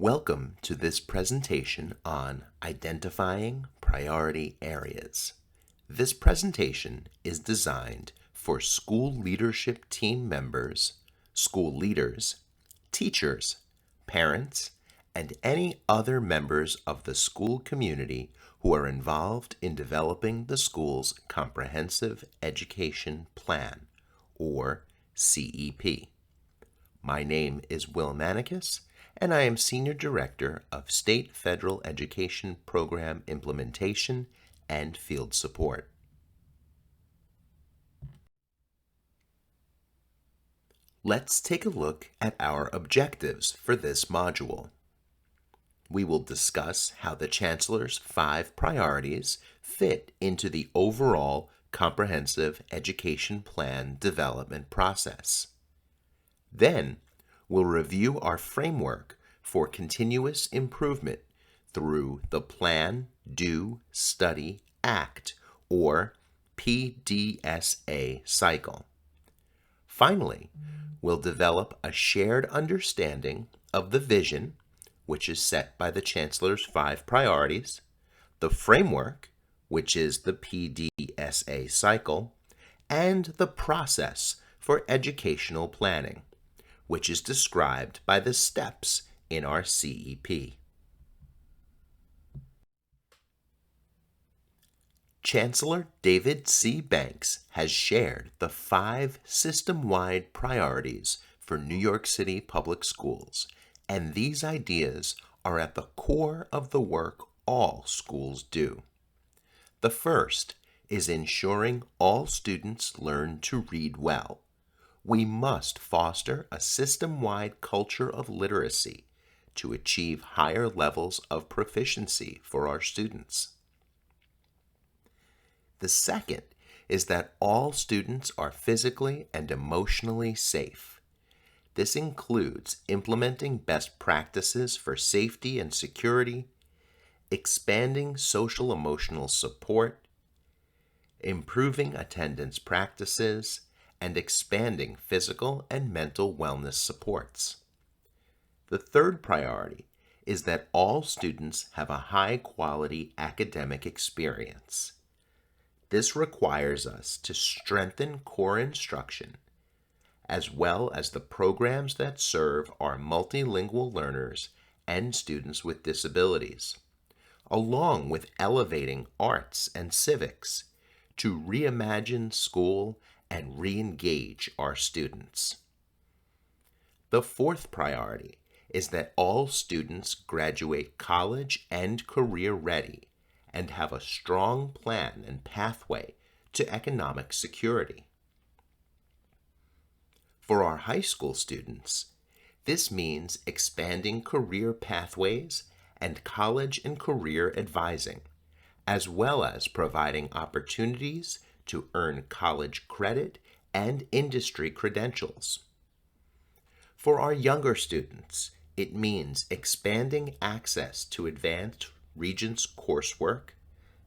Welcome to this presentation on identifying priority areas. This presentation is designed for school leadership team members, school leaders, teachers, parents, and any other members of the school community who are involved in developing the school's Comprehensive Education Plan, or CEP. My name is Will Manicus, and I am Senior Director of State Federal Education Program Implementation and Field Support. Let's take a look at our objectives for this module. We will discuss how the Chancellor's 5 priorities fit into the overall Comprehensive Education Plan development process. Then, we'll review our framework for continuous improvement through the Plan, Do, Study, Act, or PDSA cycle. Finally, we'll develop a shared understanding of the vision, which is set by the Chancellor's 5 priorities, the framework, which is the PDSA cycle, and the process for educational planning, which is described by the steps in our CEP. Chancellor David C. Banks has shared the 5 system-wide priorities for New York City Public Schools, and these ideas are at the core of the work all schools do. The first is ensuring all students learn to read well. We must foster a system-wide culture of literacy to achieve higher levels of proficiency for our students. The second is that all students are physically and emotionally safe. This includes implementing best practices for safety and security, expanding social-emotional support, improving attendance practices, and expanding physical and mental wellness supports. The third priority is that all students have a high-quality academic experience. This requires us to strengthen core instruction, as well as the programs that serve our multilingual learners and students with disabilities, along with elevating arts and civics to reimagine school and re-engage our students. The fourth priority is that all students graduate college and career ready and have a strong plan and pathway to economic security. For our high school students, this means expanding career pathways and college and career advising, as well as providing opportunities to earn college credit and industry credentials. For our younger students, it means expanding access to advanced Regents coursework,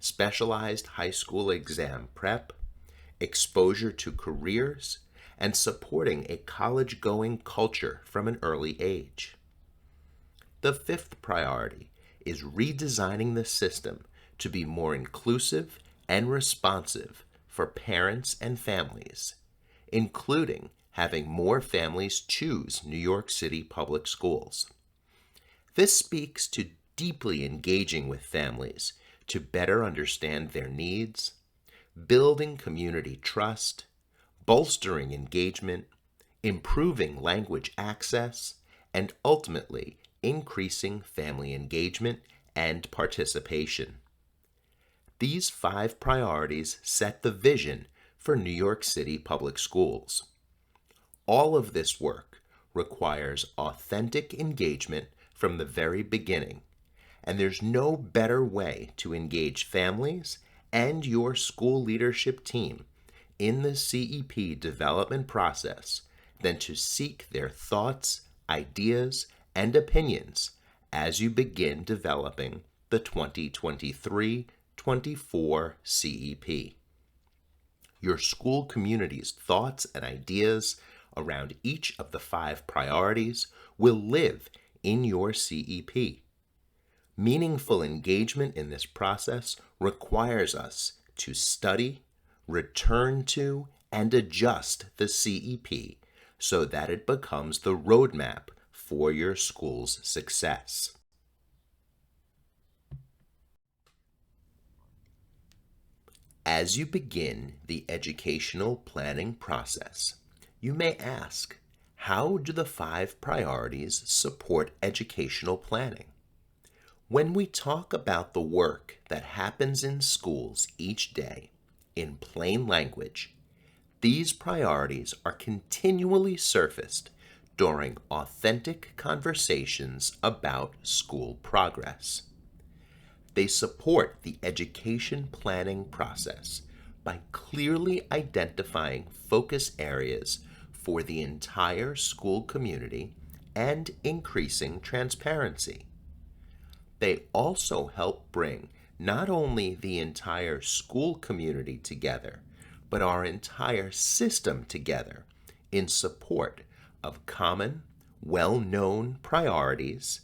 specialized high school exam prep, exposure to careers, and supporting a college-going culture from an early age. The fifth priority is redesigning the system to be more inclusive and responsive for parents and families, including having more families choose New York City Public Schools. This speaks to deeply engaging with families to better understand their needs, building community trust, bolstering engagement, improving language access, and ultimately increasing family engagement and participation. These 5 priorities set the vision for New York City Public Schools. All of this work requires authentic engagement from the very beginning, and there's no better way to engage families and your school leadership team in the CEP development process than to seek their thoughts, ideas, and opinions as you begin developing the 2023-24 CEP. Your school community's thoughts and ideas around each of the 5 priorities will live in your CEP. Meaningful engagement in this process requires us to study, return to, and adjust the CEP so that it becomes the roadmap for your school's success. As you begin the educational planning process, you may ask, how do the 5 priorities support educational planning? When we talk about the work that happens in schools each day, in plain language, these priorities are continually surfaced during authentic conversations about school progress. They support the education planning process by clearly identifying focus areas for the entire school community and increasing transparency. They also help bring not only the entire school community together, but our entire system together in support of common, well-known priorities,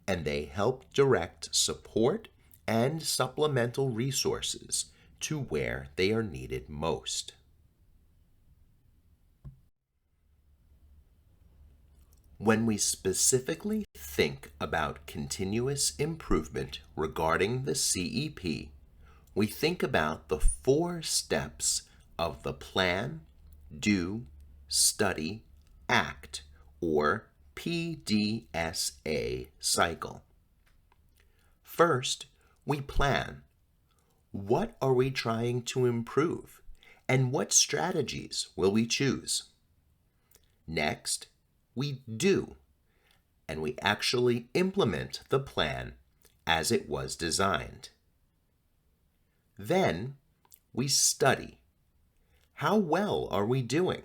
and they help direct support and supplemental resources to where they are needed most. When we specifically think about continuous improvement regarding the CEP, we think about the 4 steps of the plan, do, study, act, or PDSA cycle. First, we plan. What are we trying to improve, and what strategies will we choose? Next, we do, and we actually implement the plan as it was designed. Then, we study. How well are we doing?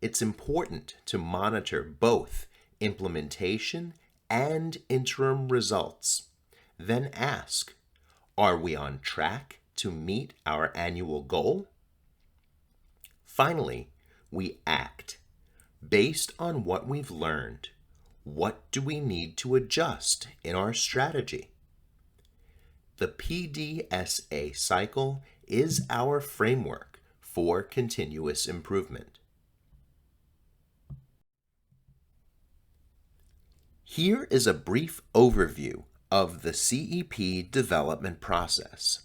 It's important to monitor both implementation and interim results. Then ask, are we on track to meet our annual goal? Finally, we act. Based on what we've learned, what do we need to adjust in our strategy? The PDSA cycle is our framework for continuous improvement. Here is a brief overview of the CEP development process.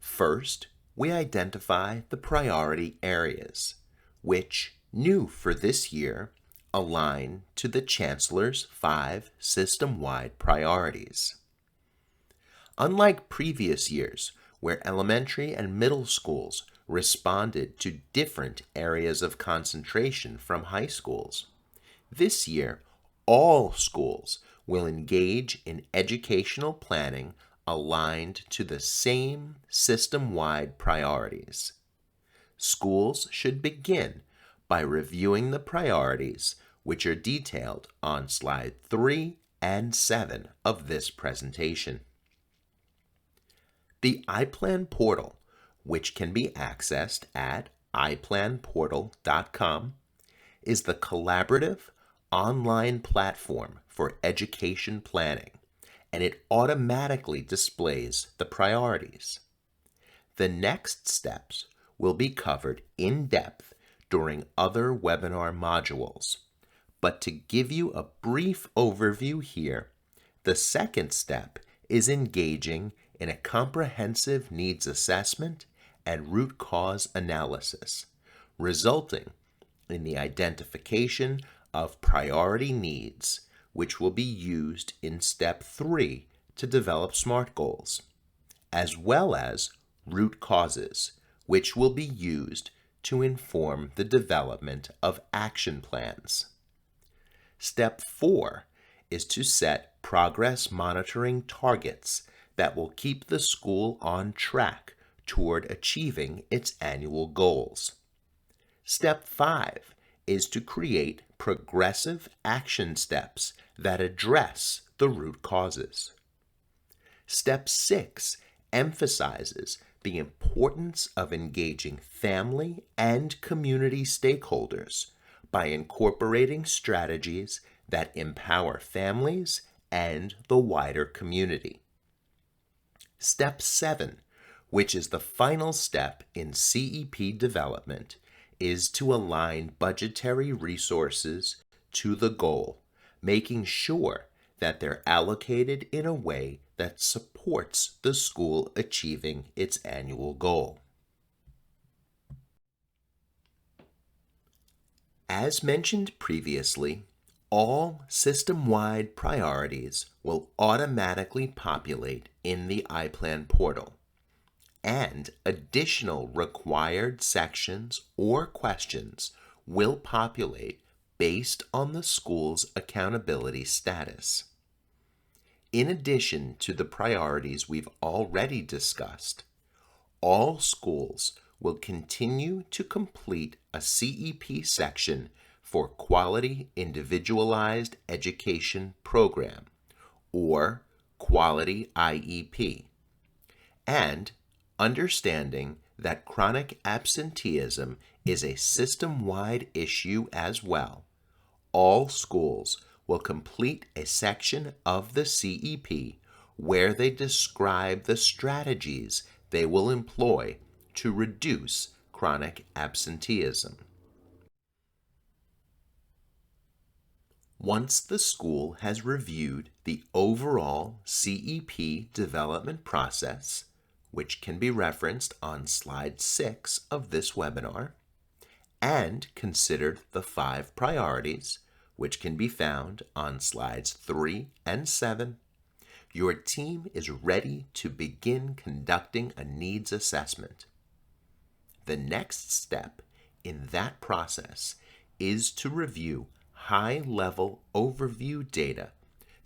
First, we identify the priority areas, which, new for this year, align to the Chancellor's 5 system-wide priorities. Unlike previous years, where elementary and middle schools responded to different areas of concentration from high schools, this year, all schools will engage in educational planning aligned to the same system-wide priorities. Schools should begin by reviewing the priorities, which are detailed on slide 3 and 7 of this presentation. The iPlan portal, which can be accessed at iplanportal.com, is the collaborative online platform for education planning, and it automatically displays the priorities. The next steps will be covered in depth during other webinar modules, but to give you a brief overview here, the second step is engaging in a comprehensive needs assessment and root cause analysis, resulting in the identification of priority needs, which will be used in step 3 to develop SMART goals, as well as root causes, which will be used to inform the development of action plans. Step 4 is to set progress monitoring targets that will keep the school on track toward achieving its annual goals. Step 5 is to create progressive action steps that address the root causes. Step 6 emphasizes the importance of engaging family and community stakeholders by incorporating strategies that empower families and the wider community. Step 7, which is the final step in CEP development, is to align budgetary resources to the goal, making sure that they're allocated in a way that supports the school achieving its annual goal. As mentioned previously, all system-wide priorities will automatically populate in the iPlan portal, and additional required sections or questions will populate based on the school's accountability status. In addition to the priorities we've already discussed, all schools will continue to complete a CEP section for Quality Individualized Education Program, or Quality IEP, and understanding that chronic absenteeism is a system-wide issue as well. All schools will complete a section of the CEP where they describe the strategies they will employ to reduce chronic absenteeism. Once the school has reviewed the overall CEP development process, which can be referenced on slide 6 of this webinar, and considered the 5 priorities, which can be found on slides 3 and 7, your team is ready to begin conducting a needs assessment. The next step in that process is to review high-level overview data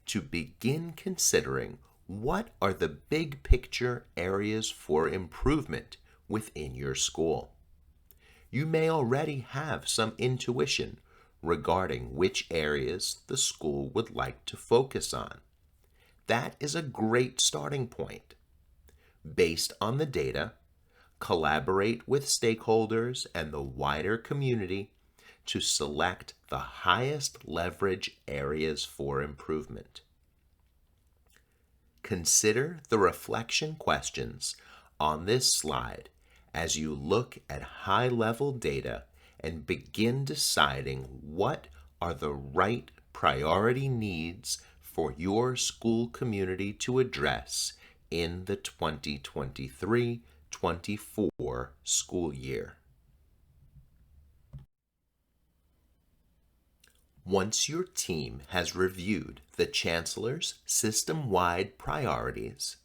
to begin considering what are the big picture areas for improvement within your school. You may already have some intuition regarding which areas the school would like to focus on. That is a great starting point. Based on the data, collaborate with stakeholders and the wider community to select the highest leverage areas for improvement. Consider the reflection questions on this slide as you look at high-level data and begin deciding what are the right priority needs for your school community to address in the 2023-24 school year. Once your team has reviewed the Chancellor's system-wide priorities,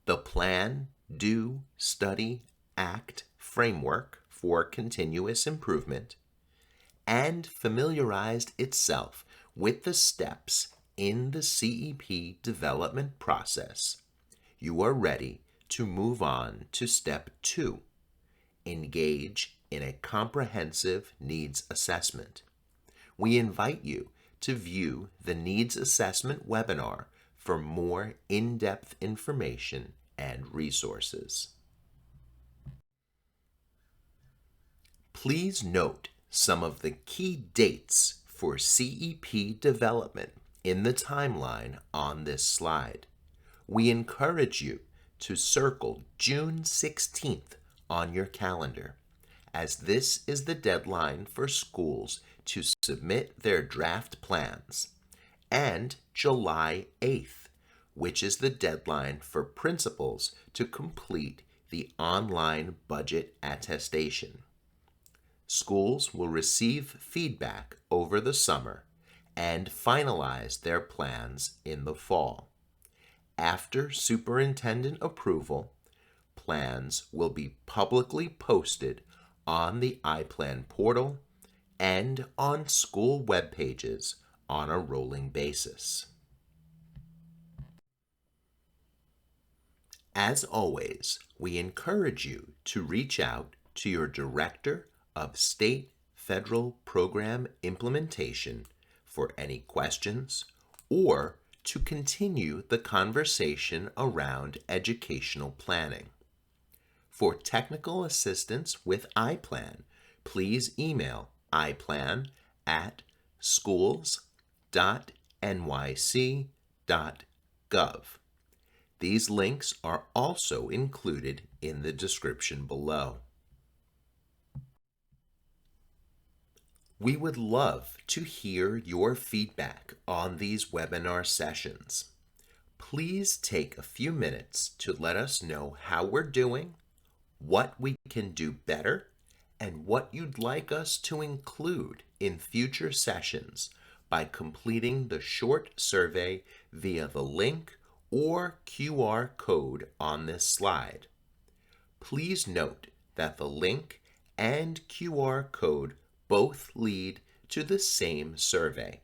the Plan, Do, Study, Act framework for continuous improvement, and familiarized itself with the steps in the CEP development process, you are ready to move on to step 2, engage in a comprehensive needs assessment. We invite you to view the needs assessment webinar for more in-depth information and resources. Please note some of the key dates for CEP development in the timeline on this slide. We encourage you to circle June 16th on your calendar, as this is the deadline for schools to submit their draft plans, and July 8th, which is the deadline for principals to complete the online budget attestation. Schools will receive feedback over the summer and finalize their plans in the fall. After superintendent approval, plans will be publicly posted on the iPlan portal and on school web pages on a rolling basis. As always, we encourage you to reach out to your Director of State Federal Program Implementation for any questions or to continue the conversation around educational planning. For technical assistance with iPlan, please email iplan@schools www.nyc.gov. These links are also included in the description below. We would love to hear your feedback on these webinar sessions. Please take a few minutes to let us know how we're doing, what we can do better, and what you'd like us to include in future sessions by completing the short survey via the link or QR code on this slide. Please note that the link and QR code both lead to the same survey,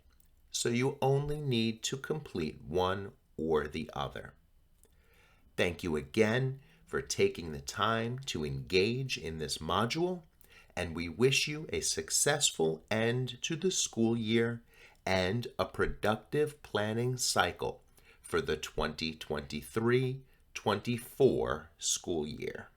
so you only need to complete one or the other. Thank you again for taking the time to engage in this module, and we wish you a successful end to the school year and a productive planning cycle for the 2023-24 school year.